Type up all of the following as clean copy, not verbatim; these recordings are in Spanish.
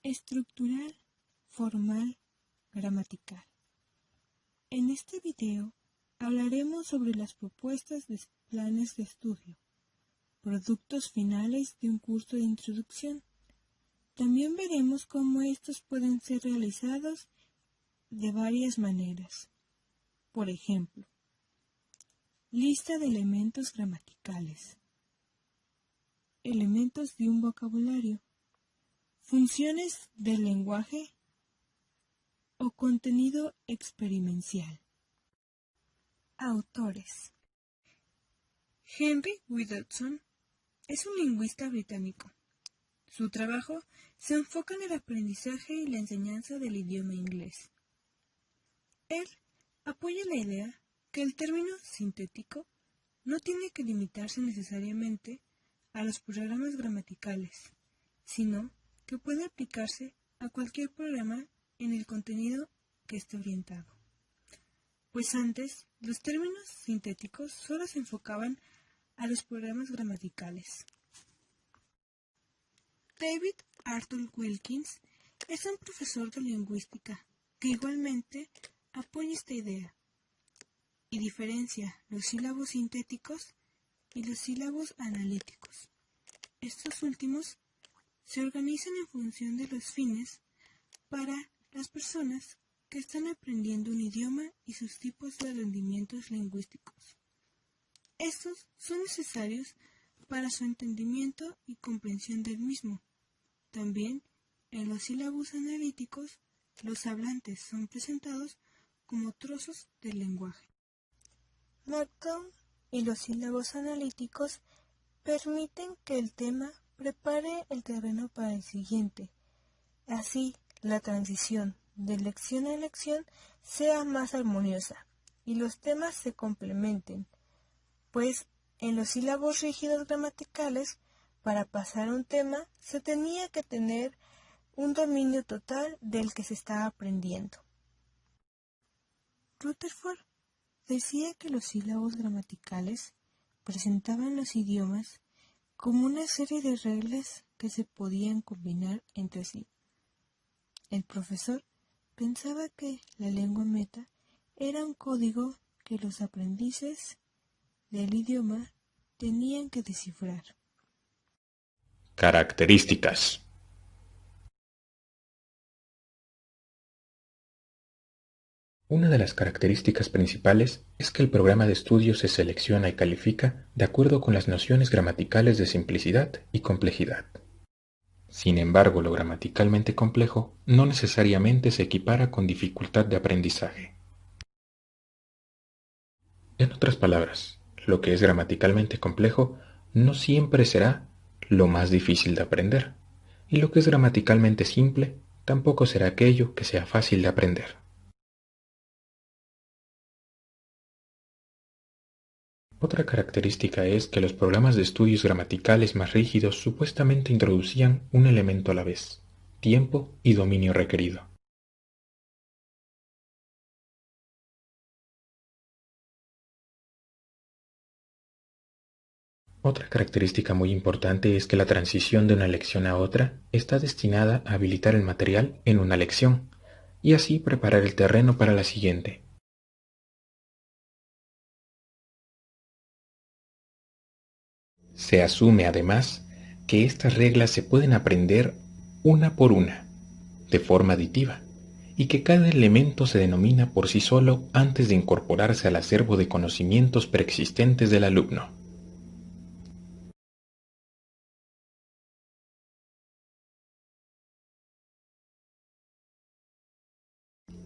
Estructural, formal, gramatical. En este video hablaremos sobre las propuestas de planes de estudio, productos finales de un curso de introducción. También veremos cómo estos pueden ser realizados de varias maneras. Por ejemplo, lista de elementos gramaticales, elementos de un vocabulario, funciones del lenguaje o contenido experiencial. Autores. Henry Widdowson es un lingüista británico. Su trabajo se enfoca en el aprendizaje y la enseñanza del idioma inglés. Él apoya la idea que el término sintético no tiene que limitarse necesariamente a los programas gramaticales, sino que puede aplicarse a cualquier programa en el contenido que esté orientado. Pues antes, los términos sintéticos solo se enfocaban a los programas gramaticales. David Arthur Wilkins es un profesor de lingüística que igualmente apoya esta idea y diferencia los sílabos sintéticos y los sílabos analíticos. Estos últimos se organizan en función de los fines para las personas que están aprendiendo un idioma y sus tipos de rendimientos lingüísticos. Estos son necesarios para su entendimiento y comprensión del mismo. También, en los sílabos analíticos, los hablantes son presentados como trozos del lenguaje. Markdown y los sílabos analíticos permiten que el tema prepare el terreno para el siguiente. Así, la transición de lección a lección sea más armoniosa y los temas se complementen, pues en los sílabos rígidos gramaticales, para pasar un tema, se tenía que tener un dominio total del que se estaba aprendiendo. Rutherford decía que los sílabos gramaticales presentaban los idiomas como una serie de reglas que se podían combinar entre sí. El profesor pensaba que la lengua meta era un código que los aprendices del idioma tenían que descifrar. Características. Una de las características principales es que el programa de estudio se selecciona y califica de acuerdo con las nociones gramaticales de simplicidad y complejidad. Sin embargo, lo gramaticalmente complejo no necesariamente se equipara con dificultad de aprendizaje. En otras palabras, lo que es gramaticalmente complejo no siempre será lo más difícil de aprender, y lo que es gramaticalmente simple tampoco será aquello que sea fácil de aprender. Otra característica es que los programas de estudios gramaticales más rígidos supuestamente introducían un elemento a la vez, tiempo y dominio requerido. Otra característica muy importante es que la transición de una lección a otra está destinada a habilitar el material en una lección, y así preparar el terreno para la siguiente. Se asume además que estas reglas se pueden aprender una por una, de forma aditiva, y que cada elemento se denomina por sí solo antes de incorporarse al acervo de conocimientos preexistentes del alumno.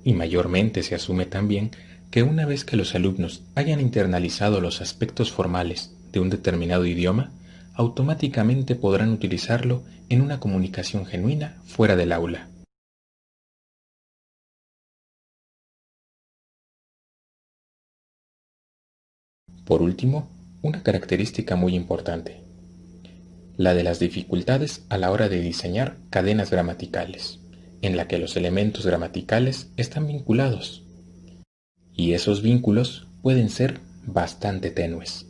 Y mayormente se asume también que una vez que los alumnos hayan internalizado los aspectos formales de un determinado idioma, automáticamente podrán utilizarlo en una comunicación genuina fuera del aula. Por último, una característica muy importante, la de las dificultades a la hora de diseñar cadenas gramaticales, en la que los elementos gramaticales están vinculados, y esos vínculos pueden ser bastante tenues.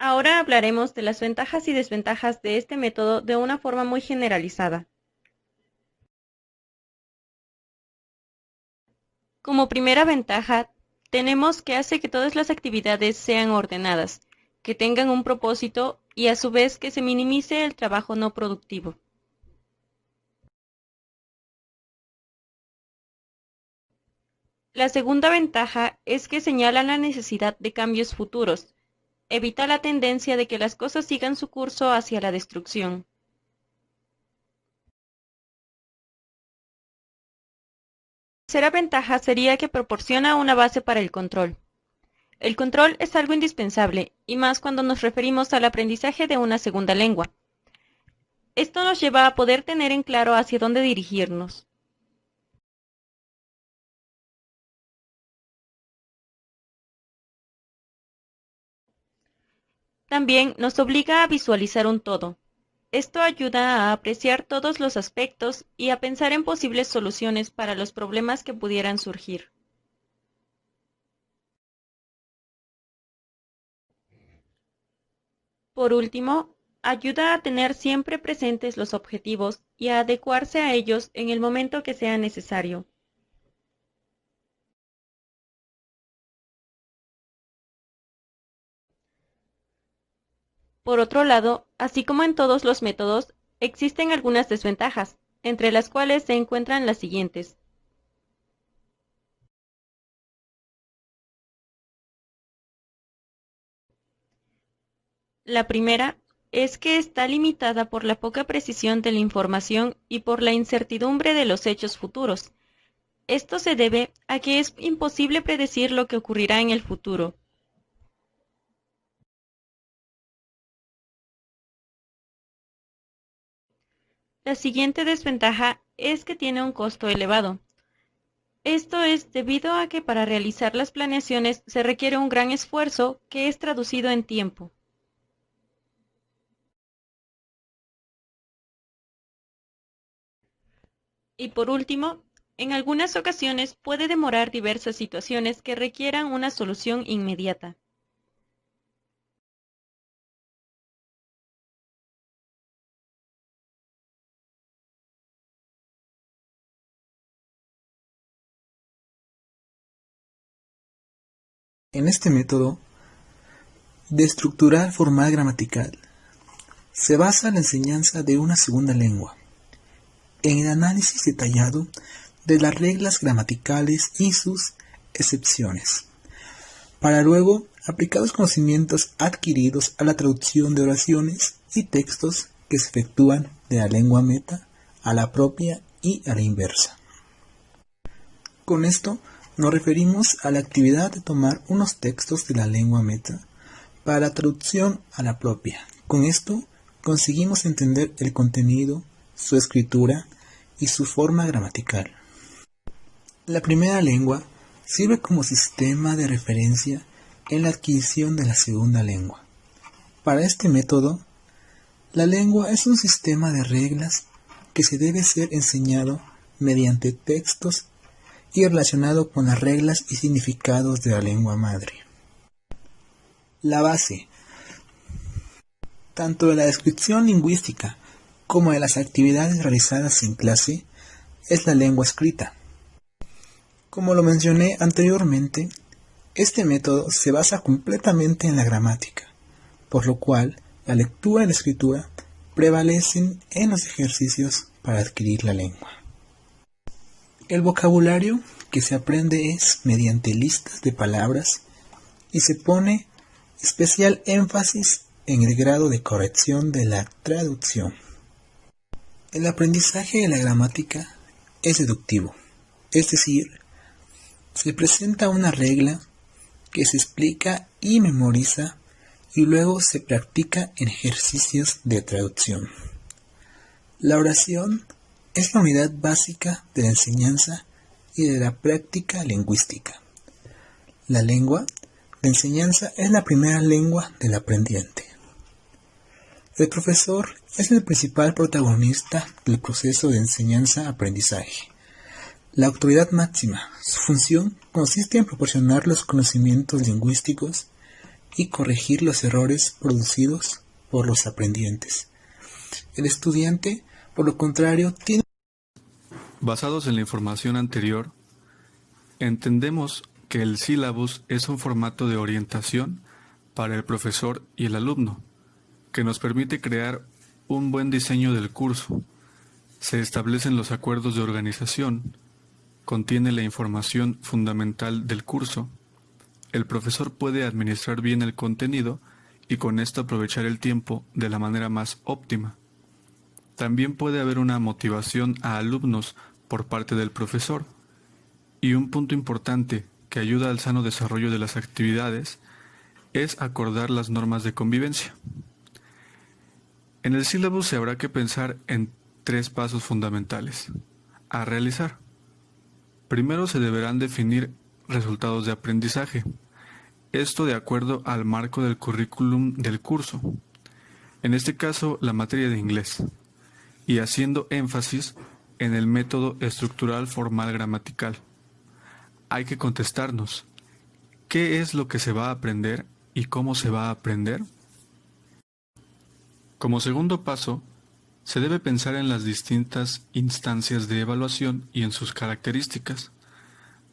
Ahora hablaremos de las ventajas y desventajas de este método de una forma muy generalizada. Como primera ventaja, tenemos que hace que todas las actividades sean ordenadas, que tengan un propósito y a su vez que se minimice el trabajo no productivo. La segunda ventaja es que señala la necesidad de cambios futuros, evita la tendencia de que las cosas sigan su curso hacia la destrucción. La tercera ventaja sería que proporciona una base para el control. El control es algo indispensable, y más cuando nos referimos al aprendizaje de una segunda lengua. Esto nos lleva a poder tener en claro hacia dónde dirigirnos. También nos obliga a visualizar un todo. Esto ayuda a apreciar todos los aspectos y a pensar en posibles soluciones para los problemas que pudieran surgir. Por último, ayuda a tener siempre presentes los objetivos y a adecuarse a ellos en el momento que sea necesario. Por otro lado, así como en todos los métodos, existen algunas desventajas, entre las cuales se encuentran las siguientes. La primera es que está limitada por la poca precisión de la información y por la incertidumbre de los hechos futuros. Esto se debe a que es imposible predecir lo que ocurrirá en el futuro. La siguiente desventaja es que tiene un costo elevado. Esto es debido a que para realizar las planeaciones se requiere un gran esfuerzo que es traducido en tiempo. Y por último, en algunas ocasiones puede demorar diversas situaciones que requieran una solución inmediata. En este método de estructurar formal gramatical se basa la enseñanza de una segunda lengua en el análisis detallado de las reglas gramaticales y sus excepciones, para luego aplicar los conocimientos adquiridos a la traducción de oraciones y textos que se efectúan de la lengua meta a la propia y a la inversa. Con esto nos referimos a la actividad de tomar unos textos de la lengua meta para la traducción a la propia. Con esto conseguimos entender el contenido, su escritura y su forma gramatical. La primera lengua sirve como sistema de referencia en la adquisición de la segunda lengua. Para este método, la lengua es un sistema de reglas que se debe ser enseñado mediante textos y relacionado con las reglas y significados de la lengua madre. La base, tanto de la descripción lingüística como de las actividades realizadas en clase, es la lengua escrita. Como lo mencioné anteriormente, este método se basa completamente en la gramática, por lo cual la lectura y la escritura prevalecen en los ejercicios para adquirir la lengua. El vocabulario que se aprende es mediante listas de palabras y se pone especial énfasis en el grado de corrección de la traducción. El aprendizaje de la gramática es deductivo, es decir, se presenta una regla que se explica y memoriza y luego se practica en ejercicios de traducción. La oración es la unidad básica de la enseñanza y de la práctica lingüística. La lengua de enseñanza es la primera lengua del aprendiente. El profesor es el principal protagonista del proceso de enseñanza-aprendizaje. La autoridad máxima, su función consiste en proporcionar los conocimientos lingüísticos y corregir los errores producidos por los aprendientes. El estudiante, por lo contrario, tiene... Basados en la información anterior, entendemos que el sílabus es un formato de orientación para el profesor y el alumno, que nos permite crear un buen diseño del curso. Se establecen los acuerdos de organización, contiene la información fundamental del curso. El profesor puede administrar bien el contenido y con esto aprovechar el tiempo de la manera más óptima. También puede haber una motivación a alumnos por parte del profesor. Y un punto importante que ayuda al sano desarrollo de las actividades es acordar las normas de convivencia. En el sílabus se habrá que pensar en 3 pasos fundamentales a realizar. Primero se deberán definir resultados de aprendizaje, esto de acuerdo al marco del currículum del curso, en este caso la materia de inglés, y haciendo énfasis en el método estructural formal gramatical. Hay que contestarnos, ¿qué es lo que se va a aprender y cómo se va a aprender? Como segundo paso, se debe pensar en las distintas instancias de evaluación y en sus características,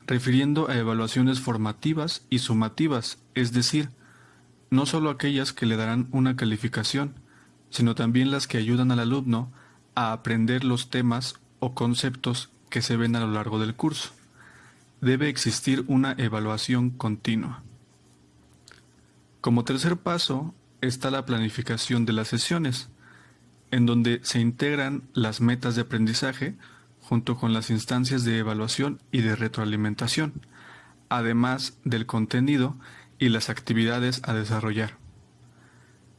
refiriendo a evaluaciones formativas y sumativas, es decir, no solo aquellas que le darán una calificación, sino también las que ayudan al alumno a aprender los temas o conceptos que se ven a lo largo del curso. Debe existir una evaluación continua. Como tercer paso está la planificación de las sesiones, en donde se integran las metas de aprendizaje junto con las instancias de evaluación y de retroalimentación, además del contenido y las actividades a desarrollar.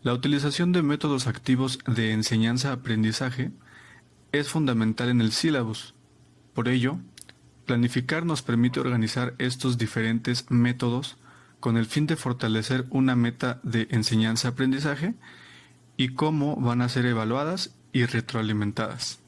La utilización de métodos activos de enseñanza-aprendizaje es fundamental en el sílabus. Por ello, planificar nos permite organizar estos diferentes métodos con el fin de fortalecer una meta de enseñanza-aprendizaje y cómo van a ser evaluadas y retroalimentadas.